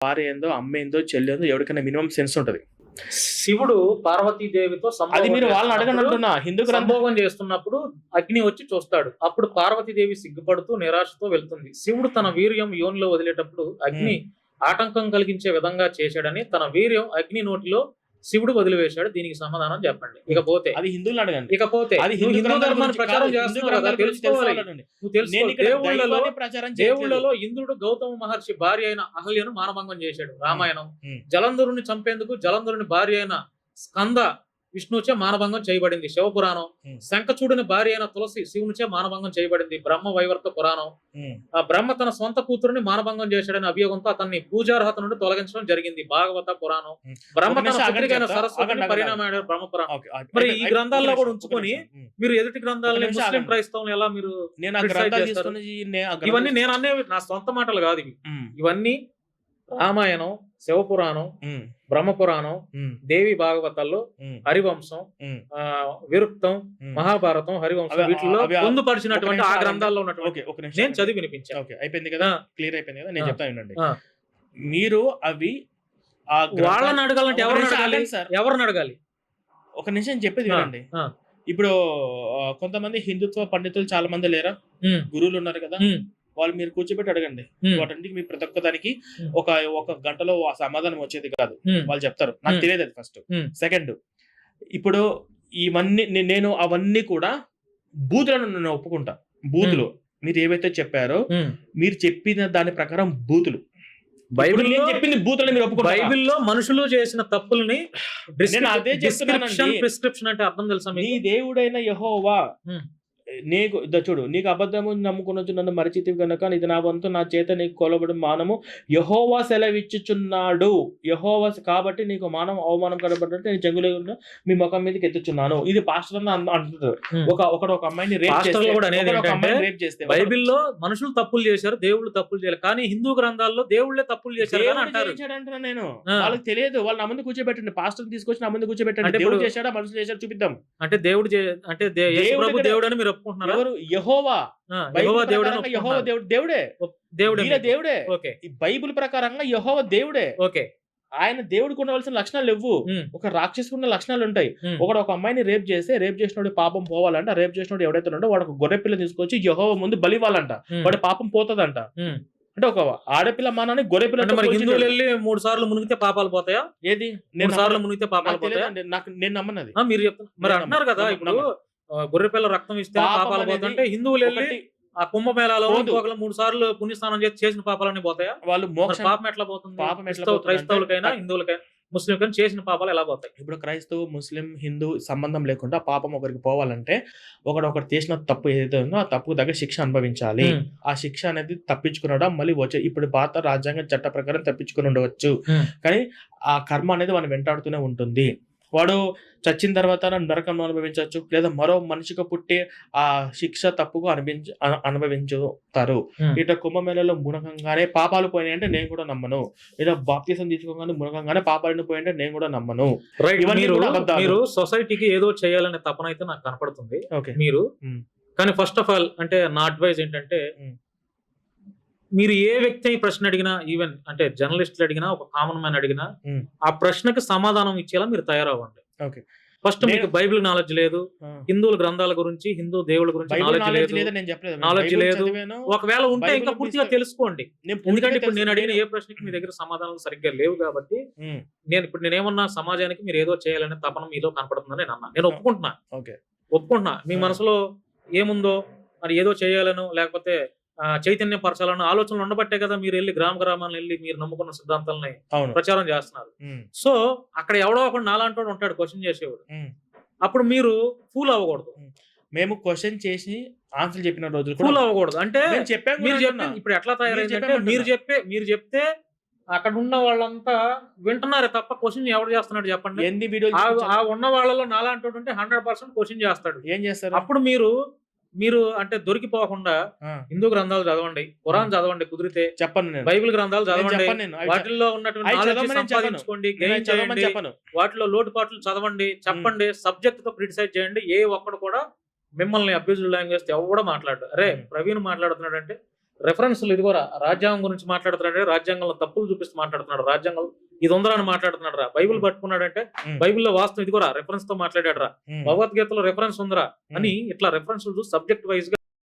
భార్య ఏందో, అమ్మ ఏందో, చెల్లి ఏందో ఎవరికైనా మినిమం సెన్స్ ఉంటది. శివుడు పార్వతీదేవితో అది మీరు వాళ్ళని అడగండి అంటున్నా. హిందూ సంభోగం చేస్తున్నప్పుడు అగ్ని వచ్చి చూస్తాడు. అప్పుడు పార్వతీదేవి సిగ్గుపడుతూ నిరాశతో వెళ్తుంది. శివుడు తన వీర్యం యోనిలో వదిలేటప్పుడు అగ్ని ఆటంకం కలిగించే విధంగా చేశాడని తన వీర్యం అగ్ని నోటిలో శివుడు వదిలివేశాడు. దీనికి సమాధానం చెప్పండి. ఇకపోతే అది హిందువులు అడగండి. ఇకపోతే అది నువ్వు హిందూ ధర్మాన్ని గురించి ప్రచారం కాదు, చేస్తున్నావు కదా, తెలుసుకోవాలి. నువ్వు తెలుసుకోవాలి. దేవుళ్ళలో ఇంద్రుడు గౌతమ మహర్షి భార్య అయిన అహల్యను మానభంగం చేశాడు. రామాయణం. జలంధరుని చంపేందుకు జలంధరుని భార్య అయిన స్కంద విష్ణుచే మానభంగం చేయబడింది. శివపురాణం. శంఖచూడుని భార్య అయిన తులసి శివునిచే మానభంగం చేయబడింది. బ్రహ్మ వైవర్త పురాణం. ఆ బ్రహ్మ తన సొంత కూతురుని మానభంగం చేశాడని అభియోగంతో అతన్ని పూజార్హత నుండి తొలగించడం జరిగింది. భాగవత పురాణం. బ్రహ్మ తన పుత్రికైన సరస్వతిని పరిణామాడు. బ్రహ్మ పురాణం. మరి ఈ గ్రంథాల్లో కూడా ఉంచుకొని మీరు ఎదుటి గ్రంథాలని ముస్లిం క్రైస్తవులు ఎలా మీరు ఇవన్నీ నేను అనేవి నా సొంత మాటలు కాదు. ఇవన్నీ రామాయణం, శివపురాణం, బ్రహ్మపురాణం, దేవి భాగవతాల్లో హరివంశం, విరుక్తం, మహాభారతం, హరివంశం వీటిలో పొందుపరిచినటువంటి ఆ గ్రంథాల్లో ఉన్నటువంటి నేను చదివి వినిపించాను. అయిపోయింది కదా, క్లియర్ అయిపోయింది కదా. నేను చెప్తానండి, మీరు అవి వాళ్ళని అడగాలంటే ఎవరిని అడగాలి? ఒక నిమిషం చెప్పేది వినండి. ఇప్పుడు కొంతమంది హిందుత్వ పండితులు చాలా మంది లేరా, గురువులు ఉన్నారు కదా, వాళ్ళు మీరు కూర్చోబెట్టి అడగండి. వాటికి మీ ప్రతి ఒక్క దానికి ఒక గంటలో సమాధానం వచ్చేది కాదు. వాళ్ళు చెప్తారు, నాకు తెలియదు అది ఫస్ట్. సెకండ్, ఇప్పుడు ఇవన్నీ నేను అవన్నీ కూడా బూతులను నేను ఒప్పుకుంటా. బూతులు మీరు ఏవైతే చెప్పారో, మీరు చెప్పిన దాని ప్రకారం బూతులు. బైబిల్ చెప్పింది బూతులని మీరు ఒప్పుకుంటారు. బైబిల్లో మనుషులు చేసిన తప్పుల్ని అదే ప్రిస్క్రిప్షన్ అంటే అర్థం తెలుసా? నీ దేవుడైన యెహోవా నీకు చూడు, నీకు అబద్ధము నమ్ముకునొచ్చు నన్ను మరిచితివి గనుక ఇది నా వంతు నా చేత నీకు కొలబడి మానము యెహోవా సెలవిచ్చుచున్నాడు. యెహోవా కాబట్టి నీకు మానం అవమానం కనబడినట్టు నేను చెంగులో మీ ముఖం మీదకి ఎత్తుచున్నాను. ఇది పాస్టర్ అంటున్నారు. ఒక అమ్మాయిని రేప్ చేస్తే బైబిల్లో మనుషులు తప్పులు చేశారు, దేవుళ్ళు తప్పులు చేయలేదు. కానీ హిందూ గ్రంథాల్లో దేవుళ్ళే తప్పులు చేశారు అంటారు. నేను వాళ్ళకి తెలియదు. వాళ్ళు నా ముందు కూర్చోబెట్టండి, పాస్టర్ తీసుకొచ్చి నా ముందు కూర్చోబెట్టండి. దేవుడు చేశాడా మనుషులు చేశాడు చూపిద్దాం. అంటే దేవుడు అంటే దేవుడు అని మీరు ఎవరు? యెహోవా. దేవుడే. ఈ బైబిల్ ప్రకారంగా యెహోవా దేవుడే. ఆయన దేవుడికి ఉండవలసిన లక్షణాలు లేవు. ఒక రాక్షసుకు ఉన్న లక్షణాలు ఉంటాయి. ఒక అమ్మాయిని రేప్ చేసినోడు పాపం పోవాలంట. రేప్ చేసినోడు ఎవడైతే ఉన్నాడో వాడు ఒక గొర్రె పిల్ల తీసుకొచ్చి యెహోవా ముందు బలివ్వాలంట. వాడి పాపం పోతుందంట. అంటే ఒక ఆడపిల్ల మానని గొర్రె పిల్ల. హిందువులు వెళ్ళి 3 సార్లు మునిగితే పాపాలు పోతాయా? ఏది 3 సార్లు మునిగితే పాపాలు పోతాయా? నేను నమ్మనది. మీరు చెప్తారు మరి అంటున్నారు కదా, ఇప్పుడు గొర్రెపిల్ల రక్తం ఇస్తే పాపాలు పోతుంటే హిందువులు వెళ్ళి ఆ కుంభమేళాలో 3 సార్లు పుణ్యస్నానం చేసిన పాపాలన్నీ పోతాయా? వాళ్ళు పాపం ఎట్లా పోతుంది? క్రైస్తవులకైనా హిందువులకైనా ముస్లింకైనా చేసిన పాపాలు ఎలా పోతాయి? ఇప్పుడు క్రైస్తవు ముస్లిం హిందూ సంబంధం లేకుండా పాపం ఒకరికి పోవాలంటే ఒకటి చేసిన తప్పు ఏదైతే ఉందో ఆ తప్పుకు దగ్గర శిక్ష అనుభవించాలి. ఆ శిక్ష అనేది తప్పించుకున్నాడా మళ్ళీ వచ్చే ఇప్పుడు భారత రాజ్యాంగ చట్ట ప్రకారం తప్పించుకుని ఉండవచ్చు. కానీ ఆ కర్మ అనేది వాడిని వెంటాడుతూనే ఉంటుంది. వాడు చచ్చిన తర్వాత నరకంలో అనుభవించవచ్చు, లేదా మరో మనిషిగా పుట్టి ఆ శిక్ష తప్పుగా అనుభవించుతారు. ఇట్లా కుంభమేళలో మునగంగానే పాపాలు పోయినాయి అంటే నేను కూడా నమ్మను. లేదా బాప్తిసం తీసుకోగానే మునగంగానే పాపాలను పోయింటే నేను కూడా నమ్మను. మీరు సొసైటీకి ఏదో చేయాలనే తపన అయితే నాకు కనపడుతుంది మీరు. కానీ ఫస్ట్ ఆఫ్ ఆల్ అంటే నా అడ్వైజ్ ఏంటంటే, మీరు ఏ వ్యక్తి ప్రశ్న అడిగినా, ఈవెన్ అంటే జర్నలిస్టులు అడిగినా, ఒక కామన్ మ్యాన్ అడిగినా, ఆ ప్రశ్నకి సమాధానం ఇచ్చేలా మీరు తయారవ్వండి. ఫస్ట్ మీకు బైబిల్ నాలెడ్జ్ లేదు, హిందువుల గ్రంథాల గురించి, హిందూ దేవుళ్ళ గురించి నాలెడ్జ్ లేదు. ఒకవేళ ఉంటే ఇంకా పూర్తిగా తెలుసుకోండి. ఎందుకంటే ఇప్పుడు నేను అడిగిన ఏ ప్రశ్నకి మీ దగ్గర సమాధానం సరిగ్గా లేవు కాబట్టి నేనేమన్నా సమాజానికి మీరు ఏదో చేయాలనే తపన మీలో కనపడుతుందని నేను ఒప్పుకుంటున్నా. మీ మనసులో ఏముందో మరి ఏదో చేయాలను, లేకపోతే చైతన్య పరచాలన్న ఆలోచనలు ఉండబట్టే కదా మీరు వెళ్ళి గ్రామాలను వెళ్ళి మీరు నమ్ముకున్న సిద్ధాంతాలని ప్రచారం చేస్తున్నారు. సో అక్కడ ఎవడో ఒకడు నాలాంటి ఉంటాడు క్వశ్చన్ చేసేవాడు. అప్పుడు మీరు ఫూల్ అవ్వకూడదు. మేము క్వశ్చన్ చేసి ఆన్సర్ చెప్పిన రోజులు ఫూల్ అవ్వకూడదు. అంటే ఇప్పుడు ఎట్లా తయారైందంటే మీరు చెప్తే అక్కడ ఉన్న వాళ్ళంతా వింటున్నారే తప్ప క్వశ్చన్ ఎవరు చేస్తున్నాడు చెప్పండి. ఆ ఉన్న వాళ్ళలో నాలాంటి ఉంటే 100% క్వశ్చన్ చేస్తాడు. ఏం చేస్తారు? అప్పుడు మీరు అంటే దొరికిపోకుండా హిందూ గ్రంథాలు చదవండి, ఖురాన్ చదవండి, కుదిరితే చెప్పండి, బైబిల్ గ్రంథాలు చదవండి, వాటిల్లో ఉన్నటువంటి వాటిలో లోటుపాట్లు చదవండి, చెప్పండి, సబ్జెక్ట్ తో క్రిటిసైజ్ చేయండి. ఏ ఒక్కడు కూడా మిమ్మల్ని అబ్యూజ్ లాంగ్వేజ్ ఎవరు మాట్లాడు. అరే ప్రవీణ్ మాట్లాడుతున్నాడు అంటే రెఫరెన్స్లు ఇదిగోరా రాజ్యాంగం గురించి మాట్లాడుతున్నాడు, రాజ్యాంగంలో తప్పులు చూపిస్తూ మాట్లాడుతున్నాడు, రాజ్యాంగం ఇది ఉందరా అని మాట్లాడుతున్నాడు రా, బైబిల్ పట్టుకున్నాడంటే బైబిల్లో వాస్తవం ఇదిగోరా రెఫరెన్స్ తో మాట్లాడాడు రా, భగవద్గీతలో రెఫరెన్స్ ఉందిరా అని ఇట్లా రెఫరెన్స్ సబ్జెక్ట్ వైజ్ గా